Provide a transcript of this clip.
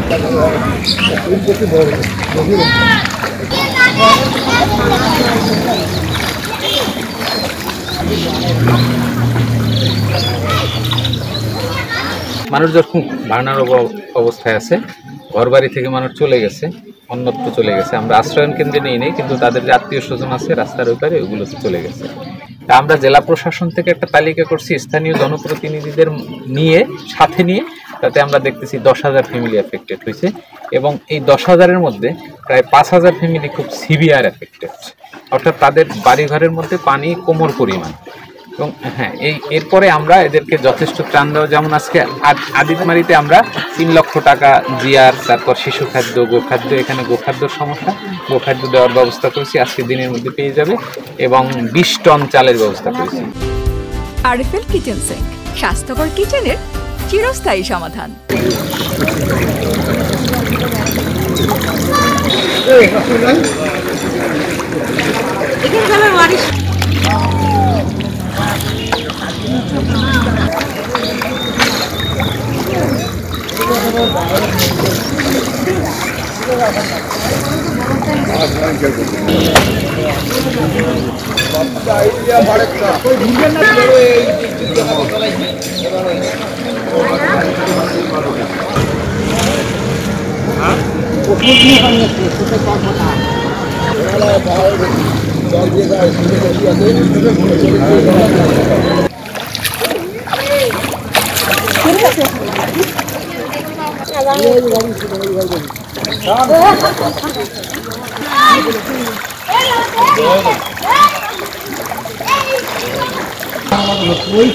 মানুষ যখন ভাঙার অবস্থায় আছে, ঘর বাড়ি থেকে মানুষ চলে গেছে, অন্যত্র চলে গেছে। আমরা আশ্রয়ন কেন্দ্রে নিয়ে নেই, কিন্তু তাদের যে আত্মীয় স্বজন আছে রাস্তার ওপারে, ওগুলোতে চলে গেছে। তা আমরা জেলা প্রশাসন থেকে একটা তালিকা করছি স্থানীয় জনপ্রতিনিধিদের সাথে নিয়ে, তাতে আমরা দেখতেছি 10,000 ফ্যামিলি এফেক্টেড হয়েছে, এবং এই 10,000-এর মধ্যে প্রায় 5,000 ফ্যামিলি খুব সিভিয়ার এফেক্টেড, অর্থাৎ তাদের বাড়িঘরের মধ্যে পানি কোমর পরিমাণ। এবং হ্যাঁ, এরপরে আমরা এদেরকে যথেষ্ট ত্রাণ দেওয়া, যেমন আজকে আদিতমারিতে আমরা 3 লক্ষ টাকা জিআর, তারপর শিশু খাদ্য, গোখাদ্য, এখানে গোখাদ্যর সমস্যা, গোখাদ্য দেওয়ার ব্যবস্থা করেছি, আজকে দিনের মধ্যে পেয়ে যাবে, এবং 20 টন চালের ব্যবস্থা করেছি। আরএফএল কিচেন সিঙ্ক, স্বাস্থ্যকর কিচেনের চিরস্থায়ী সমাধান। ওই